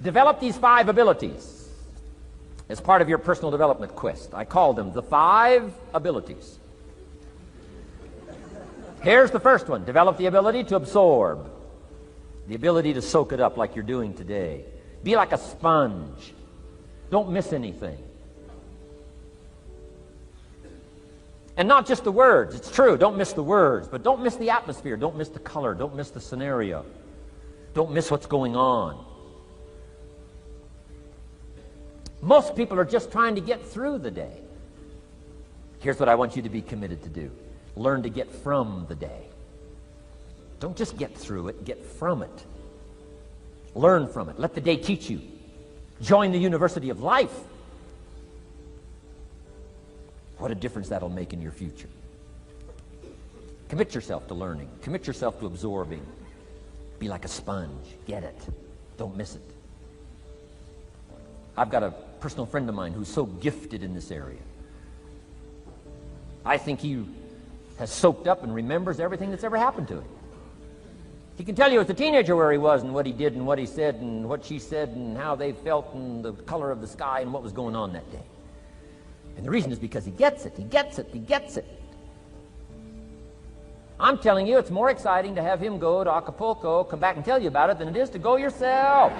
Develop these 5 abilities as part of your personal development quest. I call them the 5 abilities. Here's the first one. Develop the ability to absorb. The ability to soak it up like you're doing today. Be like a sponge. Don't miss anything. And not just the words. It's true, don't miss the words, but don't miss the atmosphere. Don't miss the color. Don't miss the scenario. Don't miss what's going on. Most people are just trying to get through the day. Here's what I want you to be committed to do. Learn to get from the day. Don't just get through it, get from it. Learn from it. Let the day teach you. Join the University of Life. What a difference that'll make in your future. Commit yourself to learning. Commit yourself to absorbing. Be like a sponge. Get it. Don't miss it. I've got a personal friend of mine who's so gifted in this area. I think he has soaked up and remembers everything that's ever happened to him. He can tell you as a teenager where he was and what he did and what he said and what she said and how they felt and the color of the sky and what was going on that day. And the reason is because he gets it, he gets it, he gets it. I'm telling you, it's more exciting to have him go to Acapulco, come back and tell you about it, than it is to go yourself.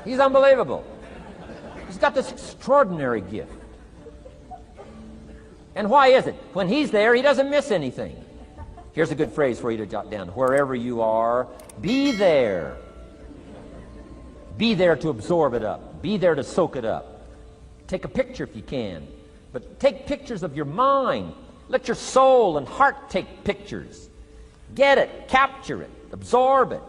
He's unbelievable. He's got this extraordinary gift. And why is it? When he's there, he doesn't miss anything. Here's a good phrase for you to jot down. Wherever you are, be there. Be there to absorb it up. Be there to soak it up. Take a picture if you can, but take pictures of your mind. Let your soul and heart take pictures. Get it, capture it, absorb it.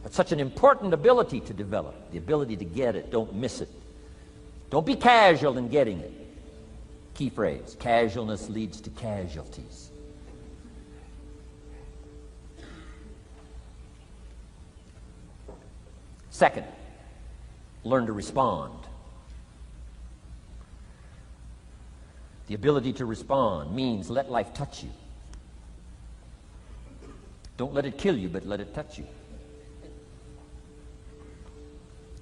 That's such an important ability to develop, the ability to get it, don't miss it. Don't be casual in getting it. Key phrase, casualness leads to casualties. Second, learn to respond. The ability to respond means let life touch you. Don't let it kill you, but let it touch you.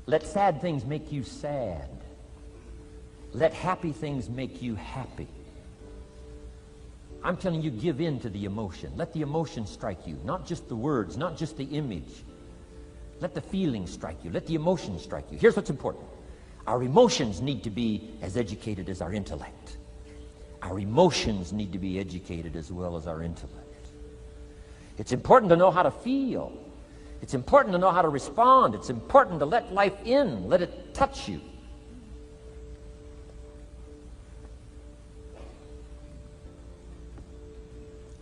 Let sad things make you sad. Let happy things make you happy. I'm telling you, give in to the emotion. Let the emotion strike you, not just the words, not just the image. Let the feeling strike you. Let the emotion strike you. Here's what's important. Our emotions need to be as educated as our intellect. Our emotions need to be educated as well as our intellect. It's important to know how to feel. It's important to know how to respond. It's important to let life in, let it touch you.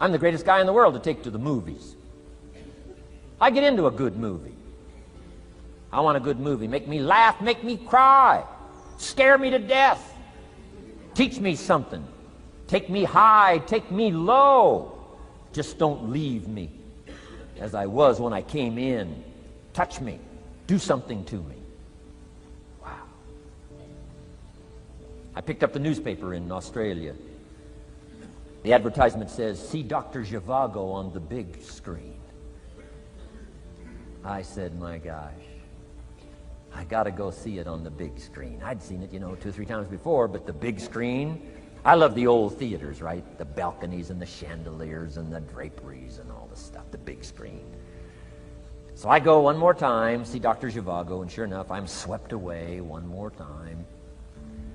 I'm the greatest guy in the world to take to the movies. I get into a good movie. I want a good movie. Make me laugh, make me cry, scare me to death, teach me something. Take me high, take me low. Just don't leave me as I was when I came in. Touch me. Do something to me. Wow. I picked up the newspaper in Australia. The advertisement says, see Dr. Zhivago on the big screen. I said, my gosh, I got to go see it on the big screen. I'd seen it, 2 or 3 times before, but the big screen, I love the old theaters, right? The balconies and the chandeliers and the draperies and all the stuff, the big screen. So I go one more time, see Dr. Zhivago, and sure enough, I'm swept away one more time.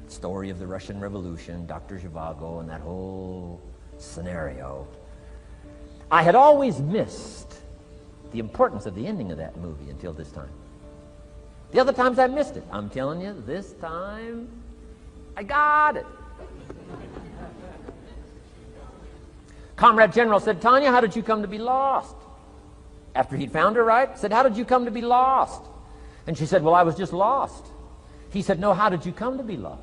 Story of the Russian Revolution, Dr. Zhivago, and that whole scenario. I had always missed the importance of the ending of that movie until this time. The other times I missed it. I'm telling you, this time, I got it. Comrade General said, Tanya, how did you come to be lost? After he'd found her, right? Said, how did you come to be lost? And she said, well, I was just lost. He said, no, how did you come to be lost?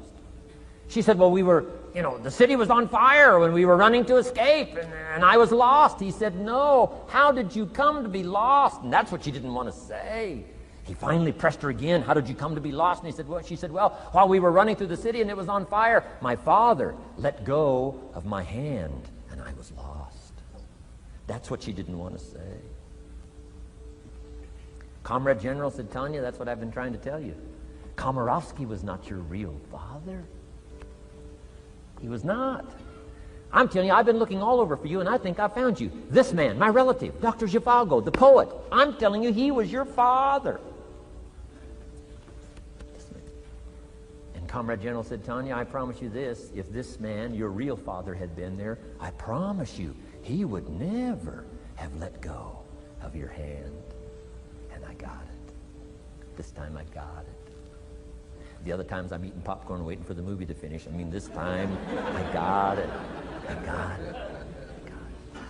She said, well, we were, the city was on fire when we were running to escape, and I was lost. He said, no, how did you come to be lost? And that's what she didn't want to say. He finally pressed her again, how did you come to be lost? And she said, well, while we were running through the city and it was on fire, my father let go of my hand and I was lost. That's what she didn't want to say. Comrade General said, Tanya, that's what I've been trying to tell you. Komorowski was not your real father. He was not. I'm telling you, I've been looking all over for you, and I think I found you. This man, my relative, Dr. Zhivago, the poet, I'm telling you, he was your father. And Comrade General said, Tanya, I promise you this, if this man, your real father, had been there, I promise you, he would never have let go of your hand. And I got it. This time I got it. The other times I'm eating popcorn waiting for the movie to finish. I mean, this time I got it. I got it. I got it.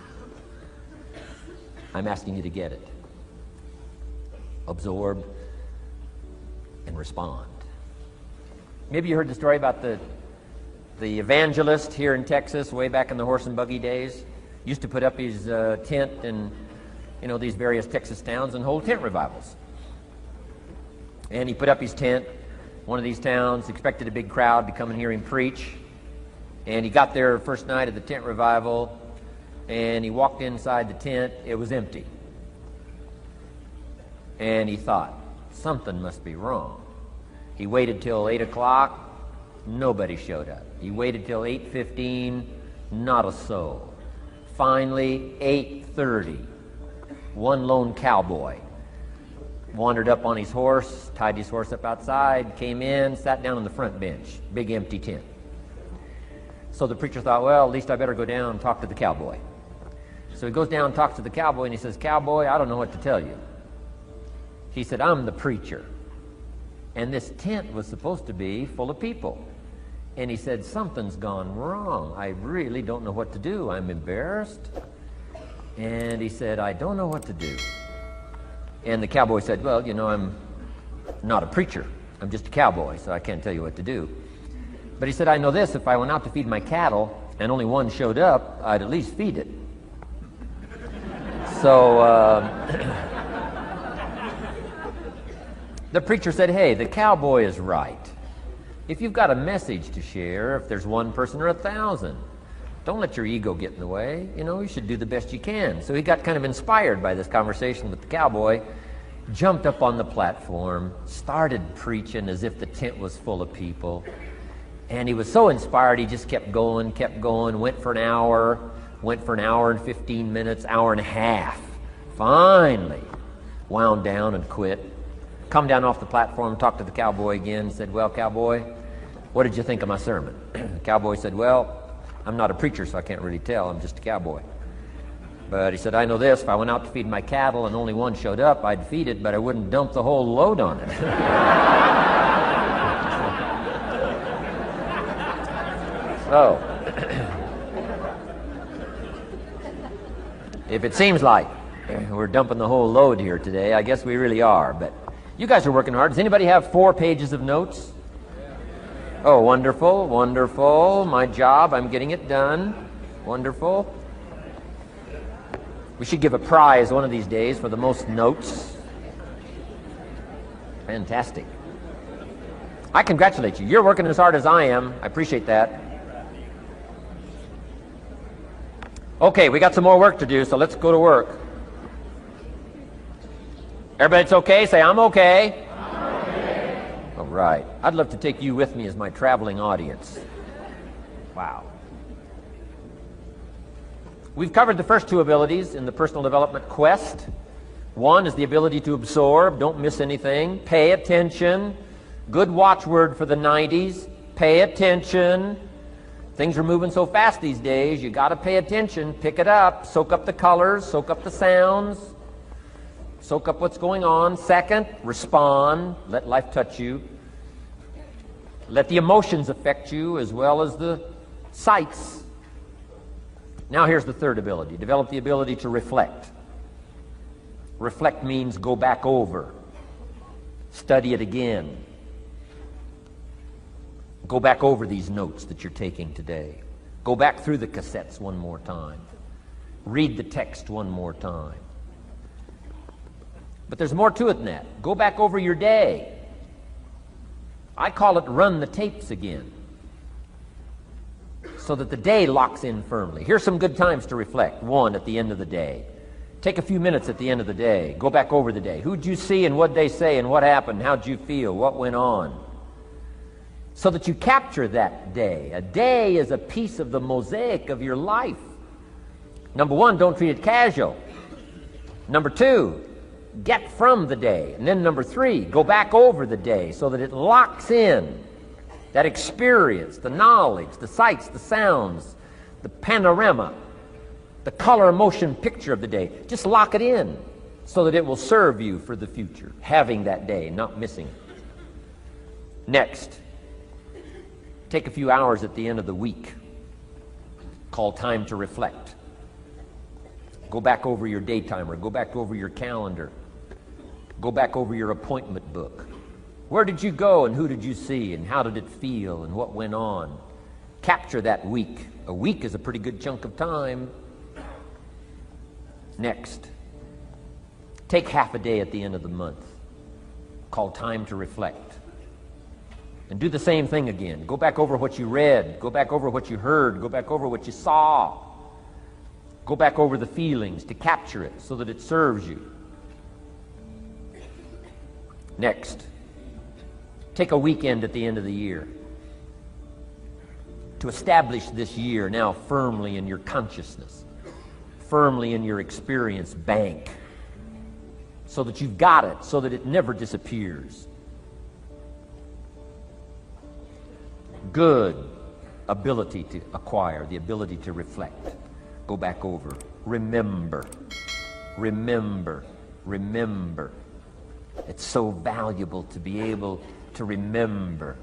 I'm asking you to get it. Absorb and respond. Maybe you heard the story about the evangelist here in Texas way back in the horse and buggy days. Used to put up his tent in, these various Texas towns and hold tent revivals. And he put up his tent. One of these towns expected a big crowd to come and hear him preach. And he got there first night of the tent revival, and he walked inside the tent. It was empty. And he thought, something must be wrong. He waited till 8 o'clock. Nobody showed up. He waited till 8:15. Not a soul. Finally, 8:30. One lone cowboy wandered up on his horse, tied his horse up outside, came in, sat down on the front bench, big empty tent. So the preacher thought, well, at least I better go down and talk to the cowboy. So he goes down and talks to the cowboy, and he says, Cowboy, I don't know what to tell you. He said, I'm the preacher, and this tent was supposed to be full of people. And he said, something's gone wrong. I really don't know what to do. I'm embarrassed. And he said, I don't know what to do. And the cowboy said, well, I'm not a preacher. I'm just a cowboy, so I can't tell you what to do. But he said, I know this, if I went out to feed my cattle and only one showed up, I'd at least feed it. So the preacher said, hey, the cowboy is right. If you've got a message to share, if there's one person or 1,000, don't let your ego get in the way. You should do the best you can. So he got kind of inspired by this conversation with the cowboy, jumped up on the platform, started preaching as if the tent was full of people. And he was so inspired, he just kept going, went for an hour and 15 minutes, hour and a half. Finally, wound down and quit. Come down off the platform, talked to the cowboy again, said, well, cowboy, what did you think of my sermon? The cowboy said, well, I'm not a preacher, so I can't really tell. I'm just a cowboy. But he said, I know this. If I went out to feed my cattle and only one showed up, I'd feed it, but I wouldn't dump the whole load on it. So, if it seems like we're dumping the whole load here today, I guess we really are. But you guys are working hard. Does anybody have 4 pages of notes? Oh, wonderful, wonderful. My job, I'm getting it done. Wonderful. We should give a prize one of these days for the most notes. Fantastic. I congratulate you. You're working as hard as I am. I appreciate that. Okay, we got some more work to do, so let's go to work. Everybody's okay? Say, I'm okay. I'm okay. All right. I'd love to take you with me as my traveling audience. Wow. We've covered the first 2 abilities in the personal development quest. One is the ability to absorb, don't miss anything, pay attention. Good watchword for the 90s, pay attention. Things are moving so fast these days, you got to pay attention, pick it up, soak up the colors, soak up the sounds, soak up what's going on. Second, respond, let life touch you. Let the emotions affect you as well as the sights. Now here's the third ability. Develop the ability to reflect. Reflect means go back over. Study it again. Go back over these notes that you're taking today. Go back through the cassettes one more time. Read the text one more time. But there's more to it than that. Go back over your day. I call it run the tapes again, so that the day locks in firmly. Here's some good times to reflect. 1, at the end of the day. Take a few minutes at the end of the day. Go back over the day. Who'd you see and what'd they say and what happened? How'd you feel? What went on? So that you capture that day. A day is a piece of the mosaic of your life. Number one, don't treat it casual. Number two, get from the day. And then number three, go back over the day so that it locks in that experience, the knowledge, the sights, the sounds, the panorama, the color, motion picture of the day. Just lock it in so that it will serve you for the future, having that day, not missing it. Next, take a few hours at the end of the week, called time to reflect. Go back over your day timer, go back over your calendar, go back over your appointment book. Where did you go and who did you see and how did it feel and what went on? Capture that week. A week is a pretty good chunk of time. Next, take half a day at the end of the month, called time to reflect. And do the same thing again. Go back over what you read, go back over what you heard, go back over what you saw. Go back over the feelings to capture it so that it serves you. Next, take a weekend at the end of the year to establish this year now firmly in your consciousness, firmly in your experience bank, so that you've got it, so that it never disappears. Good ability to acquire, the ability to reflect. Go back over. Remember. Remember. Remember. It's so valuable to be able to remember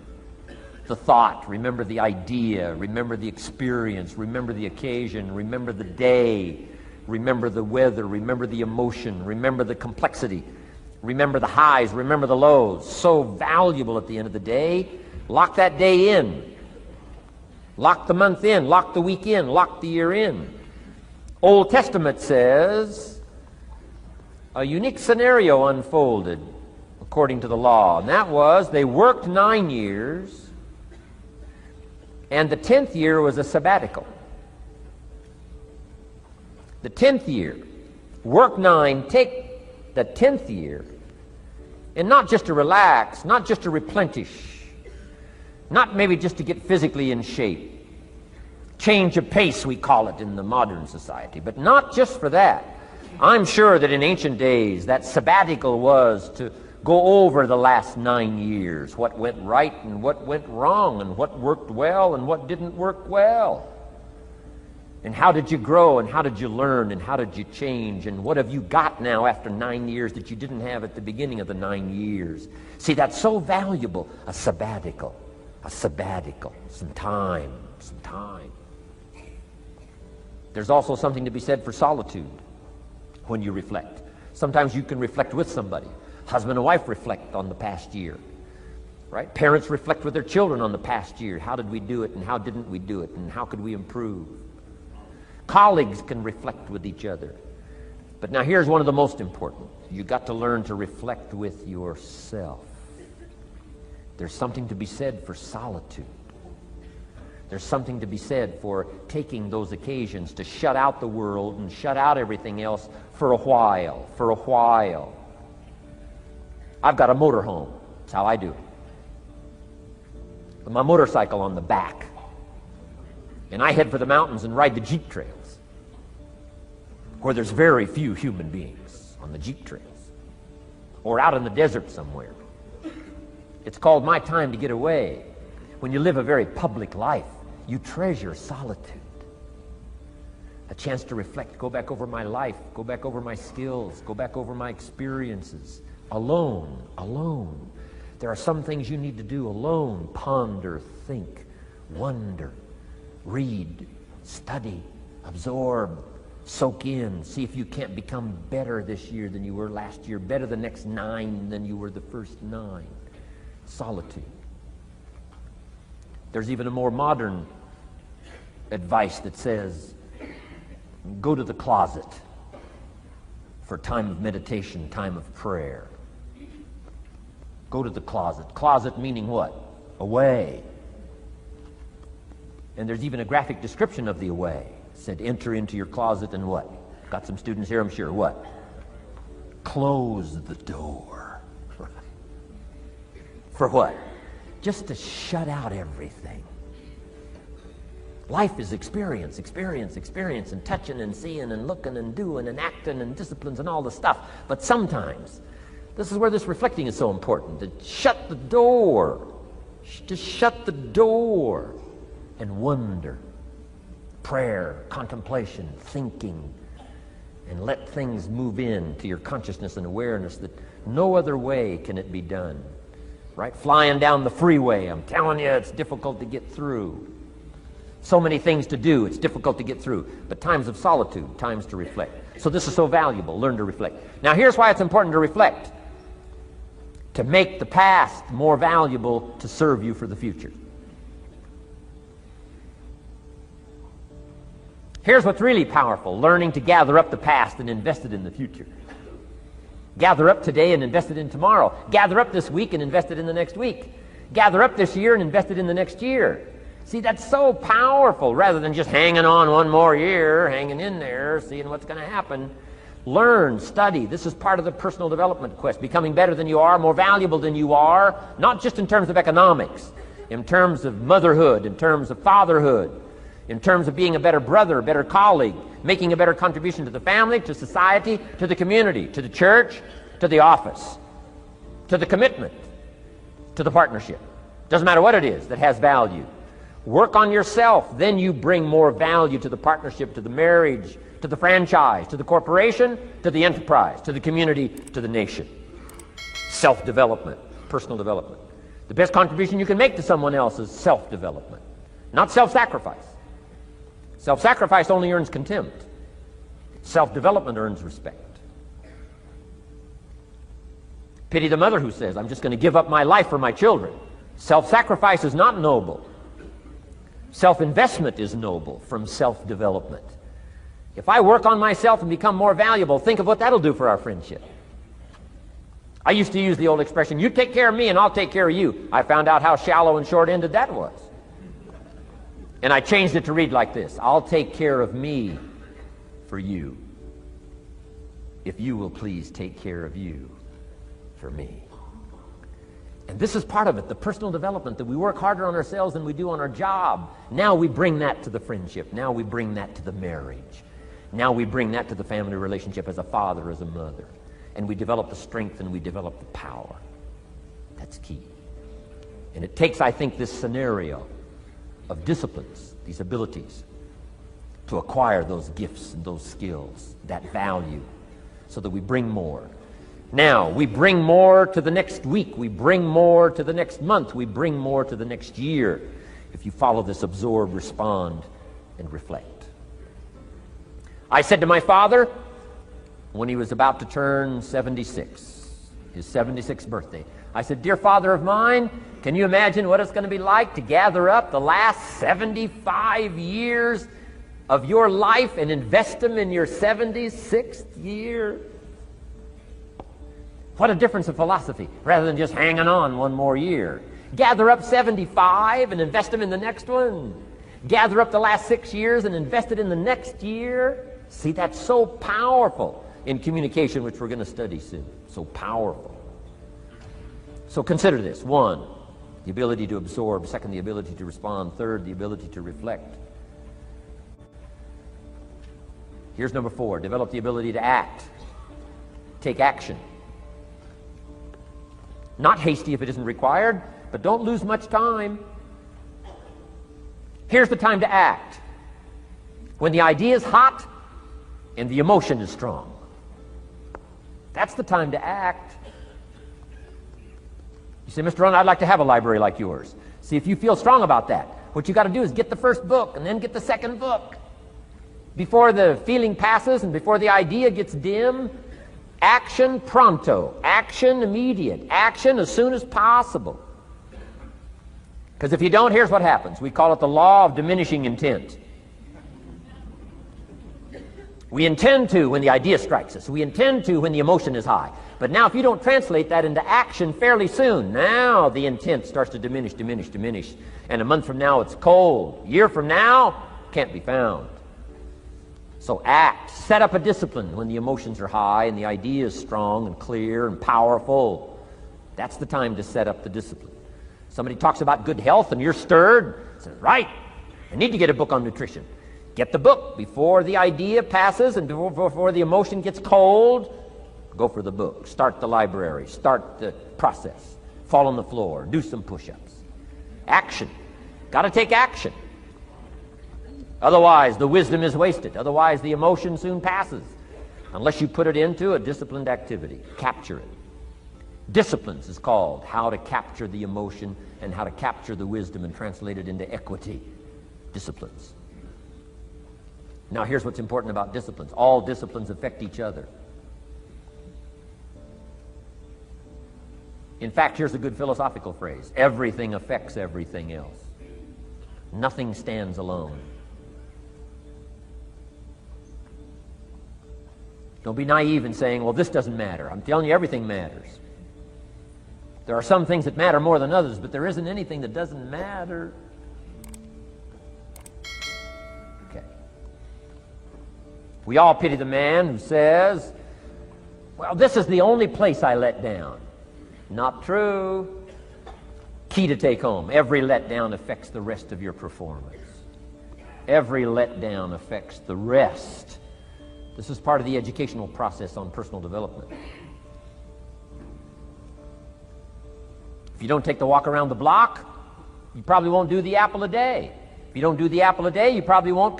the thought, remember the idea, remember the experience, remember the occasion, remember the day, remember the weather, remember the emotion, remember the complexity, remember the highs, remember the lows. So valuable at the end of the day. Lock that day in. Lock the month in. Lock the week in. Lock the year in. Old Testament says a unique scenario unfolded according to the law, and that was they worked 9 years, and the 10th year was a sabbatical. The 10th year, work 9, take the 10th year, and not just to relax, not just to replenish, not maybe just to get physically in shape. Change of pace, we call it in the modern society, but not just for that. I'm sure that in ancient days, that sabbatical was to go over the last 9 years, what went right and what went wrong, and what worked well and what didn't work well. And how did you grow, and how did you learn, and how did you change, and what have you got now after 9 years that you didn't have at the beginning of the 9 years? See, that's so valuable, a sabbatical, some time. There's also something to be said for solitude when you reflect. Sometimes you can reflect with somebody. Husband and wife reflect on the past year, right? Parents reflect with their children on the past year. How did we do it, and how didn't we do it, and how could we improve? Colleagues can reflect with each other. But now here's one of the most important. You got to learn to reflect with yourself. There's something to be said for solitude. There's something to be said for taking those occasions to shut out the world and shut out everything else for a while. I've got a motorhome. That's how I do it. With my motorcycle on the back. And I head for the mountains and ride the Jeep trails, where there's very few human beings on the Jeep trails, or out in the desert somewhere. It's called my time to get away. When you live a very public life, you treasure solitude. A chance to reflect, go back over my life, go back over my skills, go back over my experiences. Alone. There are some things you need to do alone. Ponder, think, wonder, read, study, absorb, soak in. See if you can't become better this year than you were last year, better the next 9 than you were the first 9. Solitude. There's even a more modern advice that says, go to the closet for time of meditation, time of prayer. Go to the closet. Closet meaning what? Away. And there's even a graphic description of the away. It said, enter into your closet and what? Got some students here, I'm sure. What? Close the door. For what? Just to shut out everything. Life is experience, experience, experience, and touching and seeing and looking and doing and acting and disciplines and all the stuff. But sometimes, this is where this reflecting is so important, to shut the door. Just shut the door and wonder. Prayer, contemplation, thinking, and let things move in to your consciousness and awareness that no other way can it be done. Right? Flying down the freeway, I'm telling you, it's difficult to get through. So many things to do, it's difficult to get through. But times of solitude, times to reflect. So this is so valuable, learn to reflect. Now here's why it's important to reflect. To make the past more valuable to serve you for the future. Here's what's really powerful, learning to gather up the past and invest it in the future. Gather up today and invest it in tomorrow. Gather up this week and invest it in the next week. Gather up this year and invest it in the next year. See, that's so powerful, rather than just hanging on one more year, hanging in there, seeing what's going to happen. Learn, study. This is part of the personal development quest. Becoming better than you are, more valuable than you are, not just in terms of economics, in terms of motherhood, in terms of fatherhood, in terms of being a better brother, a better colleague, making a better contribution to the family, to society, to the community, to the church, to the office, to the commitment, to the partnership. Doesn't matter what it is that has value. Work on yourself, then you bring more value to the partnership, to the marriage, to the franchise, to the corporation, to the enterprise, to the community, to the nation. Self-development, personal development. The best contribution you can make to someone else is self-development, not self-sacrifice. Self-sacrifice only earns contempt. Self-development earns respect. Pity the mother who says, I'm just going to give up my life for my children. Self-sacrifice is not noble. Self-investment is noble from self-development. If I work on myself and become more valuable, think of what that'll do for our friendship. I used to use the old expression, you take care of me and I'll take care of you. I found out how shallow and short-ended that was. And I changed it to read like this, I'll take care of me for you, if you will please take care of you for me. And this is part of it, the personal development, that we work harder on ourselves than we do on our job. Now we bring that to the friendship. Now we bring that to the marriage. Now we bring that to the family relationship as a father, as a mother. And we develop the strength and we develop the power. That's key. And it takes, I think, this scenario of disciplines, these abilities, to acquire those gifts and those skills, that value, so that we bring more. Now, we bring more to the next week. We bring more to the next month. We bring more to the next year if you follow this absorb, respond, and reflect. I said to my father when he was about to turn 76, his 76th birthday, I said, dear father of mine, can you imagine what it's going to be like to gather up the last 75 years of your life and invest them in your 76th year? What a difference of philosophy, rather than just hanging on one more year. Gather up 75 and invest them in the next one. Gather up the last 6 years and invest it in the next year. See, that's so powerful in communication, which we're going to study soon. So powerful. So consider this. 1, the ability to absorb. 2, the ability to respond. 3, the ability to reflect. Here's number 4, develop the ability to act. Take action. Not hasty if it isn't required, but don't lose much time. Here's the time to act. When the idea is hot and the emotion is strong. That's the time to act. You say, Mr. Rohn, I'd like to have a library like yours. See, if you feel strong about that, what you got to do is get the first book and then get the second book. Before the feeling passes and before the idea gets dim, action pronto, action immediate, action as soon as possible. Because if you don't, here's what happens. We call it the law of diminishing intent. We intend to when the idea strikes us. We intend to when the emotion is high. But now if you don't translate that into action fairly soon, now the intent starts to diminish. And a month from now it's cold. A year from now, can't be found. So act. Set up a discipline when the emotions are high and the idea is strong and clear and powerful. That's the time to set up the discipline. Somebody talks about good health and you're stirred. Says, right, I need to get a book on nutrition. Get the book before the idea passes and before the emotion gets cold. Go for the book. Start the library. Start the process. Fall on the floor. Do some push-ups. Action. Got to take action. Otherwise, the wisdom is wasted. Otherwise, the emotion soon passes. Unless you put it into a disciplined activity. Capture it. Disciplines is called how to capture the emotion and how to capture the wisdom and translate it into equity. Disciplines. Now, here's what's important about disciplines. All disciplines affect each other. In fact, here's a good philosophical phrase. Everything affects everything else. Nothing stands alone. Don't be naive in saying, well, this doesn't matter. I'm telling you, everything matters. There are some things that matter more than others, but there isn't anything that doesn't matter. Okay. We all pity the man who says, well, this is the only place I let down. Not true. Key to take home. Every letdown affects the rest of your performance. Every letdown affects the rest. This is part of the educational process on personal development. If you don't take the walk around the block, you probably won't do the apple a day. If you don't do the apple a day, you probably won't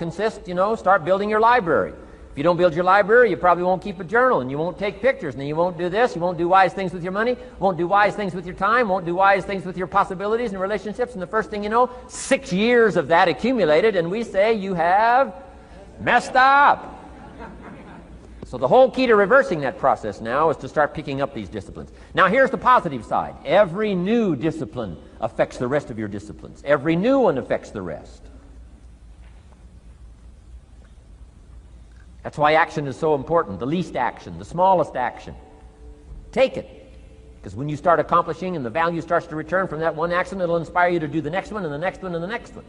start building your library. If you don't build your library, you probably won't keep a journal, and you won't take pictures, and then you won't do this, you won't do wise things with your money, won't do wise things with your time, won't do wise things with your possibilities and relationships, and the first thing you know, 6 years of that accumulated, and we say you have messed up. So the whole key to reversing that process now is to start picking up these disciplines. Now here's the positive side. Every new discipline affects the rest of your disciplines. Every new one affects the rest. That's why action is so important. The least action, the smallest action. Take it. Because when you start accomplishing and the value starts to return from that one action, it'll inspire you to do the next one and the next one and the next one.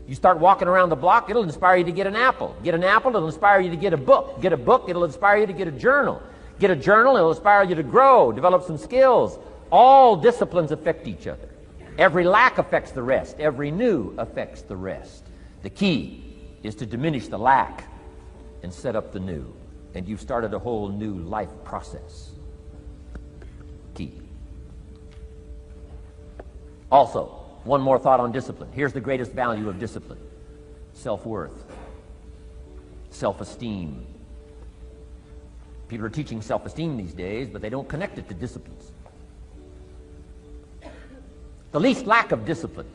You start walking around the block, it'll inspire you to get an apple. Get an apple, it'll inspire you to get a book. Get a book, it'll inspire you to get a journal. Get a journal, it'll inspire you to grow, develop some skills. All disciplines affect each other. Every lack affects the rest. Every new affects the rest. The key is to diminish the lack and set up the new. And you've started a whole new life process. Key. Also, one more thought on discipline. Here's the greatest value of discipline. Self-worth. Self-esteem. People are teaching self-esteem these days, but they don't connect it to disciplines. The least lack of discipline,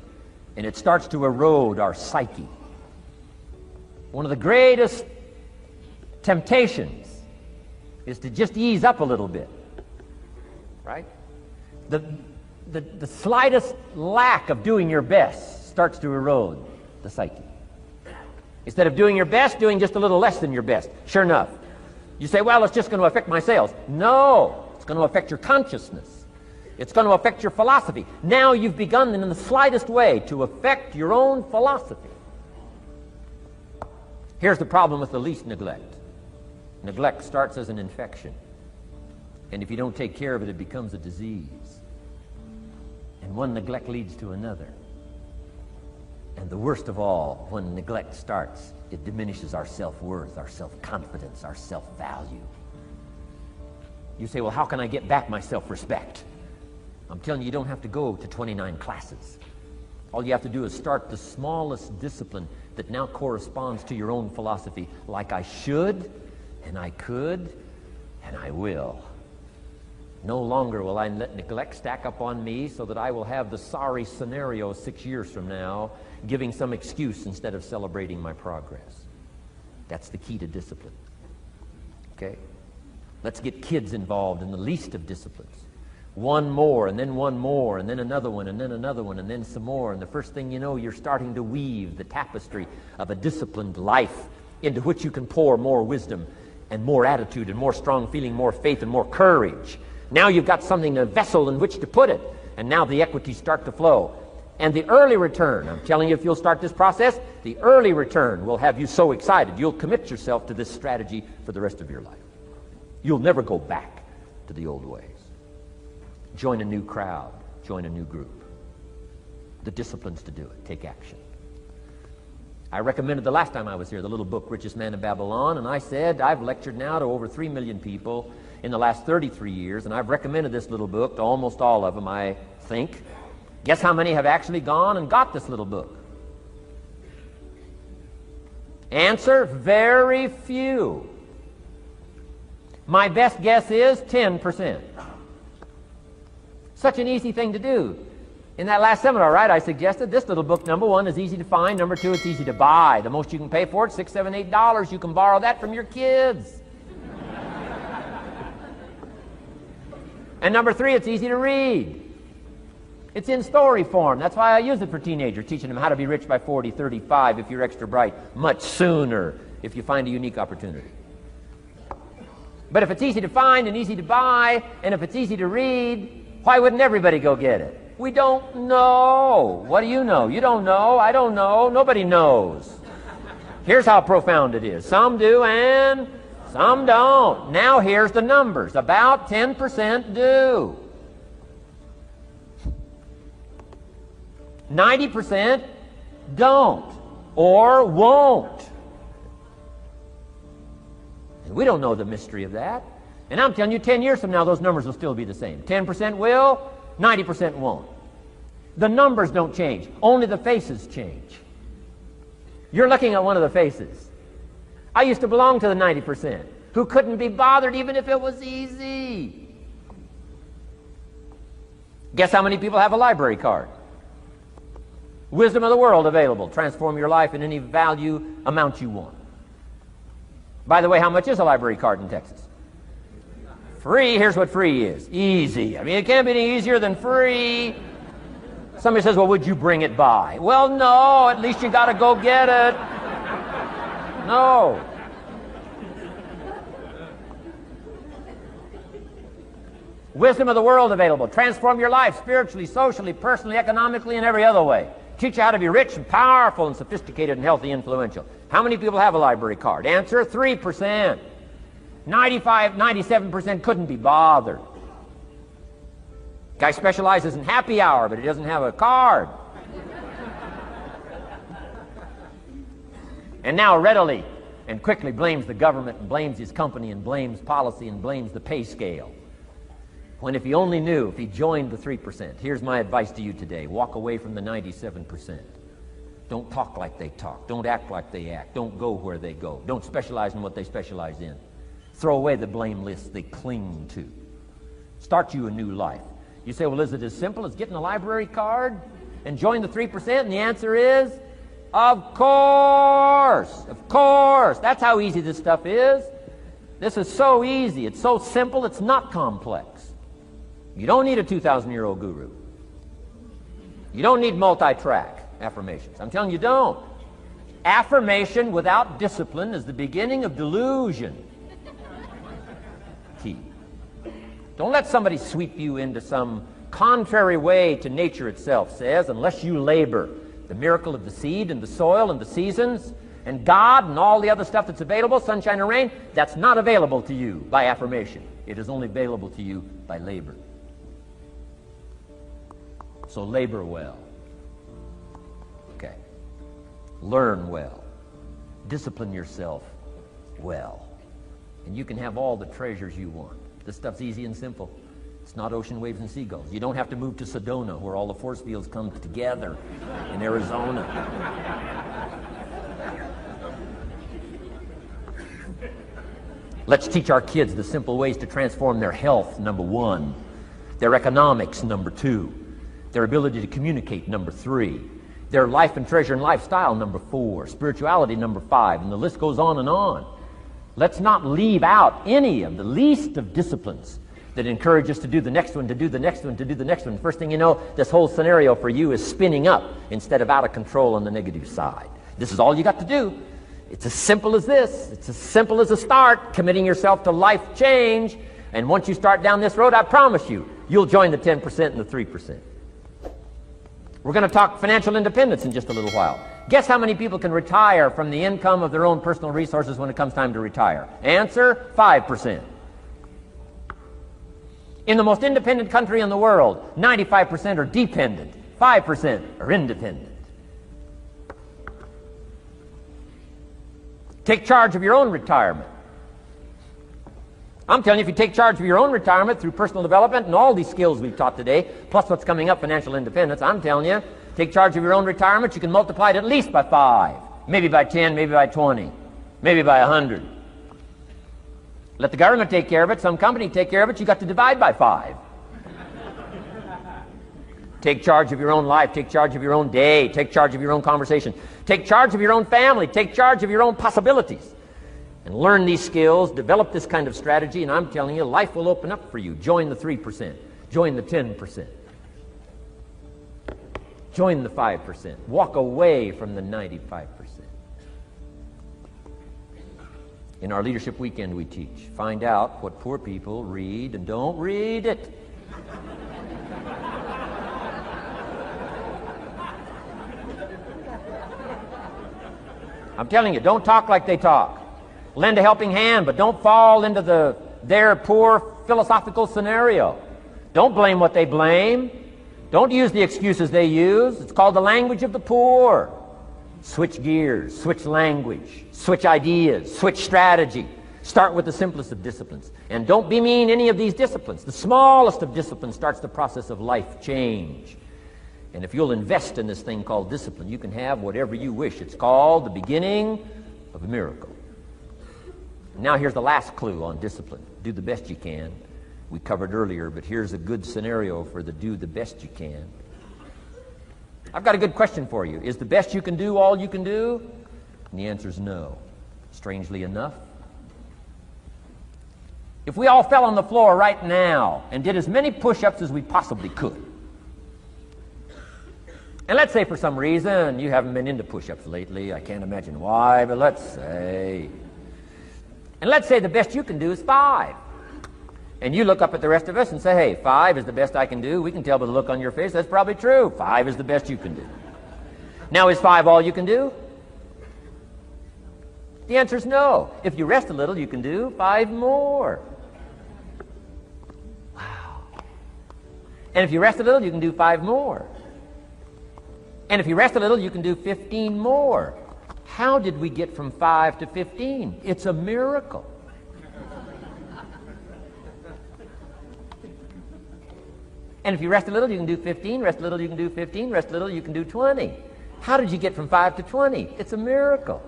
and it starts to erode our psyche. One of the greatest temptations is to just ease up a little bit, right? The slightest lack of doing your best starts to erode the psyche. Instead of doing your best, doing just a little less than your best. Sure enough. You say, well, it's just going to affect my sales. No, it's going to affect your consciousness. It's going to affect your philosophy. Now you've begun in the slightest way to affect your own philosophy. Here's the problem with the least neglect. Neglect starts as an infection. And if you don't take care of it, it becomes a disease. And one neglect leads to another. And the worst of all, when neglect starts, it diminishes our self-worth, our self-confidence, our self-value. You say, well, how can I get back my self-respect? I'm telling you, you don't have to go to 29 classes. All you have to do is start the smallest discipline that now corresponds to your own philosophy, like I should, and I could, and I will. No longer will I let neglect stack up on me so that I will have the sorry scenario 6 years from now, giving some excuse instead of celebrating my progress. That's the key to discipline. Okay? Let's get kids involved in the least of disciplines. One more, and then one more, and then another one, and then another one, and then some more. And the first thing you know, you're starting to weave the tapestry of a disciplined life into which you can pour more wisdom and more attitude and more strong feeling, more faith and more courage. Now you've got something, a vessel in which to put it. And now the equities start to flow. And the early return, I'm telling you, if you'll start this process, the early return will have you so excited. You'll commit yourself to this strategy for the rest of your life. You'll never go back to the old ways. Join a new crowd. Join a new group. The disciplines to do it. Take action. I recommended the last time I was here the little book, Richest Man in Babylon, and I said I've lectured now to over 3 million people in the last 33 years, and I've recommended this little book to almost all of them, I think. Guess how many have actually gone and got this little book? Answer, very few. My best guess is 10%. Such an easy thing to do. In that last seminar, right, I suggested this little book, number one, is easy to find. Number two, it's easy to buy. The most you can pay for it, $6, $7, $8. You can borrow that from your kids. And number three, it's easy to read. It's in story form. That's why I use it for teenagers, teaching them how to be rich by 40, 35, if you're extra bright, much sooner, if you find a unique opportunity. But if it's easy to find and easy to buy, and if it's easy to read, why wouldn't everybody go get it? We don't know. What do you know? You don't know. I don't know. Nobody knows. Here's how profound it is. Some do and some don't. Now here's the numbers. About 10% do. 90% don't or won't. And we don't know the mystery of that. And I'm telling you, 10 years from now, those numbers will still be the same. 10% will, 90% won't. The numbers don't change. Only the faces change. You're looking at one of the faces. I used to belong to the 90% who couldn't be bothered even if it was easy. Guess how many people have a library card? Wisdom of the world available. Transform your life in any value amount you want. By the way, how much is a library card in Texas? Free. Here's what free is. Easy. I mean, it can't be any easier than free. Somebody says, well, would you bring it by? Well, no. At least you got to go get it. No. Wisdom of the world available. Transform your life spiritually, socially, personally, economically, and every other way. Teach you how to be rich and powerful and sophisticated and healthy, influential. How many people have a library card? Answer, 3%. 95, 97% couldn't be bothered. Guy specializes in happy hour, but he doesn't have a card. And now readily and quickly blames the government and blames his company and blames policy and blames the pay scale. When if he only knew, if he joined the 3%, here's my advice to you today. Walk away from the 97%. Don't talk like they talk. Don't act like they act. Don't go where they go. Don't specialize in what they specialize in. Throw away the blame lists they cling to. Start you a new life. You say, well, is it as simple as getting a library card and join the 3%? And the answer is, of course. Of course. That's how easy this stuff is. This is so easy. It's so simple. It's not complex. You don't need a 2,000-year-old guru. You don't need multi-track affirmations. I'm telling you, don't. Affirmation without discipline is the beginning of delusion. Key. Don't let somebody sweep you into some contrary way to nature itself says, unless you labor. The miracle of the seed and the soil and the seasons and God and all the other stuff that's available, sunshine and rain, that's not available to you by affirmation. It is only available to you by labor. So labor well. Okay. Learn well. Discipline yourself well. And you can have all the treasures you want. This stuff's easy and simple. It's not ocean waves and seagulls. You don't have to move to Sedona where all the force fields come together in Arizona. Let's teach our kids the simple ways to transform their health, number one. Their economics, number two. Their ability to communicate, number three. Their life and treasure and lifestyle, number four. Spirituality, number five. And the list goes on and on. Let's not leave out any of the least of disciplines that encourage us to do the next one, to do the next one, to do the next one. First thing you know, this whole scenario for you is spinning up instead of out of control on the negative side. This is all you got to do. It's as simple as this. It's as simple as a start, committing yourself to life change. And once you start down this road, I promise you, you'll join the 10% and the 3%. We're going to talk financial independence in just a little while. Guess how many people can retire from the income of their own personal resources when it comes time to retire? Answer, 5%. In the most independent country in the world, 95% are dependent, 5% are independent. Take charge of your own retirement. I'm telling you, if you take charge of your own retirement through personal development and all these skills we've taught today, plus what's coming up, financial independence, I'm telling you, take charge of your own retirement, you can multiply it at least by 5, maybe by 10, maybe by 20, maybe by 100. Let the government take care of it, some company take care of it, you got to divide by 5. Take charge of your own life, take charge of your own day, take charge of your own conversation, take charge of your own family, take charge of your own possibilities. And learn these skills, develop this kind of strategy, and I'm telling you, life will open up for you. Join the 3%. Join the 10%. Join the 5%. Walk away from the 95%. In our Leadership Weekend we teach, find out what poor people read and don't read it. I'm telling you, don't talk like they talk. Lend a helping hand, but don't fall into their poor philosophical scenario. Don't blame what they blame. Don't use the excuses they use. It's called the language of the poor. Switch gears, switch language, switch ideas, switch strategy. Start with the simplest of disciplines. And don't bemean any of these disciplines. The smallest of disciplines starts the process of life change. And if you'll invest in this thing called discipline, you can have whatever you wish. It's called the beginning of a miracle. Now here's the last clue on discipline. Do the best you can. We covered earlier, but here's a good scenario for the do the best you can. I've got a good question for you. Is the best you can do all you can do? And the answer is no. Strangely enough. If we all fell on the floor right now and did as many push-ups as we possibly could, and let's say for some reason you haven't been into push-ups lately, I can't imagine why, but let's say... And let's say the best you can do is 5. And you look up at the rest of us and say, hey, 5 is the best I can do. We can tell by the look on your face that's probably true. 5 is the best you can do. Now, is 5 all you can do? The answer is no. If you rest a little, you can do 5 more. Wow. And if you rest a little, you can do 5 more. And if you rest a little, you can do 15 more. How did we get from 5 to 15? It's a miracle. And if you rest a little, you can do 15. Rest a little, you can do 15. Rest a little, you can do 20. How did you get from 5 to 20? It's a miracle.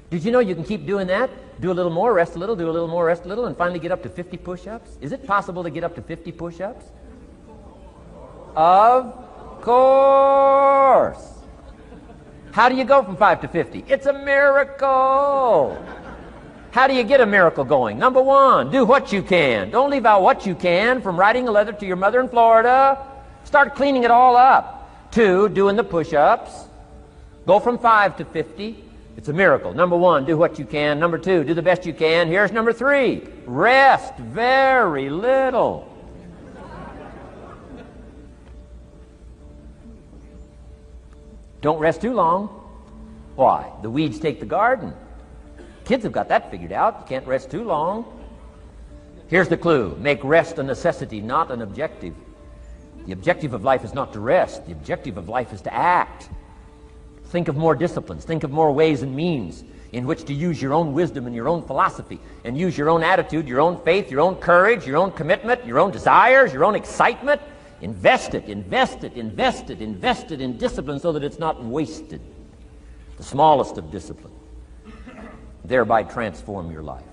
Did you know you can keep doing that? Do a little more, rest a little, do a little more, rest a little, and finally get up to 50 push-ups? Is it possible to get up to 50 push-ups? Of course. How do you go from 5 to 50? It's a miracle. How do you get a miracle going? Number 1, do what you can. Don't leave out what you can, from writing a letter to your mother in Florida. Start cleaning it all up. 2, doing the push-ups. Go from 5 to 50. It's a miracle. Number 1, do what you can. Number 2, do the best you can. Here's number 3, rest very little. Don't rest too long. Why? The weeds take the garden. Kids have got that figured out. You can't rest too long. Here's the clue. Make rest a necessity, not an objective. The objective of life is not to rest. The objective of life is to act. Think of more disciplines. Think of more ways and means in which to use your own wisdom and your own philosophy, and use your own attitude, your own faith, your own courage, your own commitment, your own desires, your own excitement. Invest it, invest it, invest it, invest it in discipline so that it's not wasted. The smallest of discipline. Thereby transform your life.